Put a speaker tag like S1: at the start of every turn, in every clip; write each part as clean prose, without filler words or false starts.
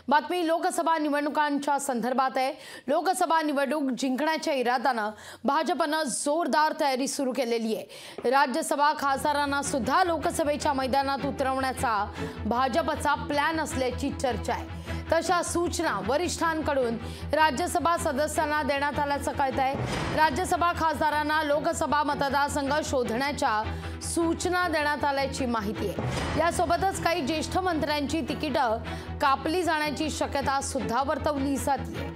S1: बातमी लोकसभा निवडणुकांच्या संदर्भात आहे। लोकसभा निवडणूक जिंकण्याच्या इराद्याने भाजपने जोरदार तयारी सुरू केलेली आहे। राज्यसभा खासदारांना सुद्धा लोकसभेच्या मैदानात उतरवण्याचा भाजपचा प्लॅन असल्याची चर्चा आहे। तशा सूचना वरिष्ठांकडून राज्यसभा सदस्यांना देण्यात आल्याचं कळतंय। राज्यसभा खासदारांना लोकसभा मतदारसंघ शोधण्याच्या सूचना देण्यात आल्याची माहिती आहे। यासोबतच काही ज्येष्ठ मंत्र्यांची तिकीटं कापली जाण्याची शक्यता सुद्धा वर्तवली जाते।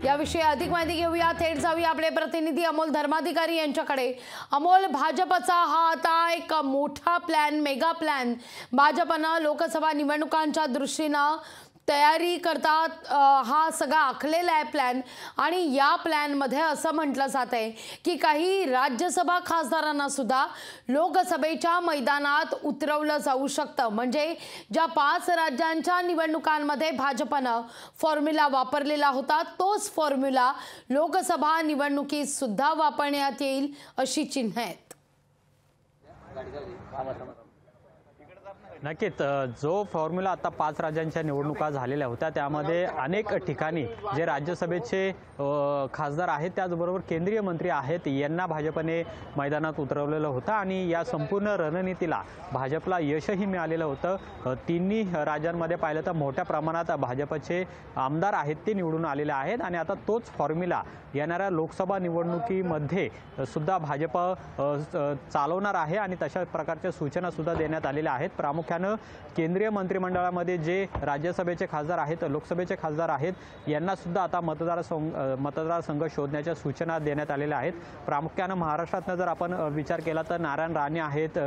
S1: याविषयी अधिक माहिती घेऊया, थेट जाऊया आपले प्रतिनिधी अमोल धर्माधिकारी यांच्याकडे। अमोल, भाजपचा हा आता एक मोठा प्लॅन, मेगा प्लॅन भाजपने लोकसभा निवडणुकांच्या दृष्टीने तयारी करतात, हा सगळा आखलेला आहे प्लॅन। आणि या प्लॅन मध्ये असं म्हटलं जात आहे की काही राज्यसभा खासदारांना सुद्धा लोकसभेच्या मैदानात उतरवलं जाऊ शकतं। म्हणजे ज्या 5 राज्यांच्या निवडणुकांमध्ये भाजपने फॉर्म्युला वापरलेला होता, तोच फॉर्म्युला लोकसभा निवडणुकीत सुद्धा वापरण्यात येईल अशी चिन्ह आहेत।
S2: नक्कीच जो फॉर्म्युला आता 5 राज्यांच्या निवडणुका झालेल्या होत्या त्यामध्ये अनेक ठिकाणी जे राज्यसभेचे खासदार आहेत त्याचबरोबर केंद्रीय मंत्री आहेत यांना भाजपने मैदानात उतरवलेलं होतं आणि या संपूर्ण रणनीतीला भाजपला यशही मिळालेलं होतं। तिन्ही राज्यांमध्ये पाहिलं तर मोठ्या प्रमाणात भाजपचे आमदार आहेत ते निवडून आलेले आहेत आणि आता तोच फॉर्म्युला येणाऱ्या लोकसभा निवडणुकीमध्ये सुद्धा भाजप चालवणार आहे आणि तशा प्रकारच्या सूचना सुद्धा देण्यात आलेल्या आहेत। प्रामुख्याने केंद्रीय मंत्रिमंडळामध्ये जे राज्यसभेचे खासदार आहेत, लोकसभेचे खासदार आहेत यांना सुद्धा आता मतदारसंघ शोधण्याच्या सूचना देण्यात आलेल्या आहेत। प्रामुख्याने महाराष्ट्रातनं जर आपण विचार केला तर नारायण राणे आहेत,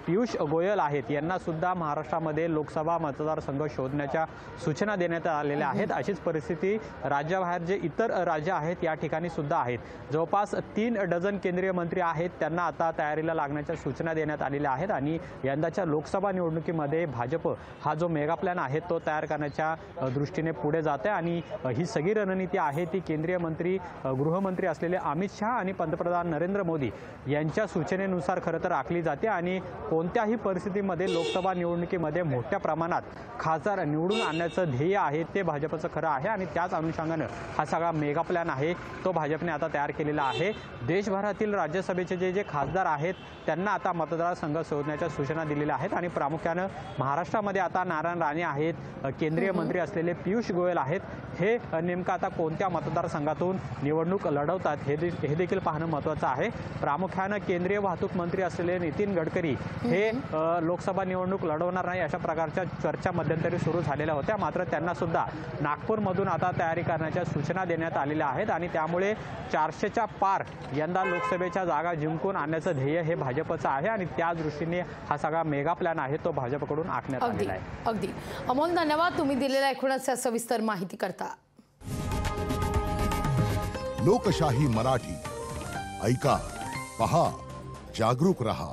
S2: पियुष गोयल आहेत यांना सुद्धा महाराष्ट्रामध्ये लोकसभा मतदारसंघ शोधण्याच्या सूचना देण्यात आलेल्या आहेत। अशीच परिस्थिती राज्याबाहेर जे इतर राज्य आहेत या ठिकाणी सुद्धा आहेत। जवळपास 3 डझन केंद्रीय मंत्री आहेत त्यांना आता तयारीला लागण्याच्या सूचना देण्यात आलेल्या आहेत आणि यंदाच्या लोकसभा निवडणुकीमध्ये भाजप हा जो मेगा प्लॅन आहे तो तयार करण्याच्या दृष्टीने पुढे जाते आणि ही सगळी रणनीती आहे ती केंद्रीय मंत्री गृहमंत्री असलेले अमित शहा आणि पंतप्रधान नरेंद्र मोदी यांच्या सूचनेनुसार खरं तर आखली जाते आणि कोणत्याही परिस्थितीमध्ये लोकसभा निवडणुकीमध्ये मोठ्या प्रमाणात खासदार निवडून आणण्याचं ध्येय आहे ते भाजपचं खरं आहे आणि त्याच अनुषंगाने हा सगळा मेगा प्लॅन आहे तो भाजपने आता तयार केलेला आहे। देशभरातील राज्यसभेचे जे खासदार आहेत त्यांना आता मतदारसंघ शोधण्याच्या सूचना दिलेल्या आहेत आणि प्रामुख्याने महाराष्ट्रामध्ये आता नारायण राणे आहेत, केंद्रीय मंत्री असलेले पियुष गोयल आहेत, हे नेमकं आता कोणत्या मतदारसंघातून निवडणूक लढवतात हे देखील पाहणं महत्त्वाचं आहे। प्रामुख्याने केंद्रीय वाहतूक मंत्री असलेले नितीन गडकरी हे लोकसभा निवडणूक लढवणार नाही अशा प्रकारच्या चर्चा मध्यंतरी सुरू झालेल्या होत्या, मात्र त्यांना सुद्धा नागपूरमधून आता तयारी करण्याच्या सूचना देण्यात आलेल्या आहेत आणि त्यामुळे 400च्या पार यंदा लोकसभेच्या जागा जिंकून आणण्याचं ध्येय हे भाजपचं आहे आणि त्या दृष्टीने हा सगळा मेगा प्लॅन आहे तो भाजपकडून आखण्यात आलेला आहे।
S1: अगदी अमोल, धन्यवाद तुम्ही दिलेल्या एकूणच सविस्तर माहिती करता।
S3: लोकशाही मराठी ऐका, पहा, जागरूक रहा।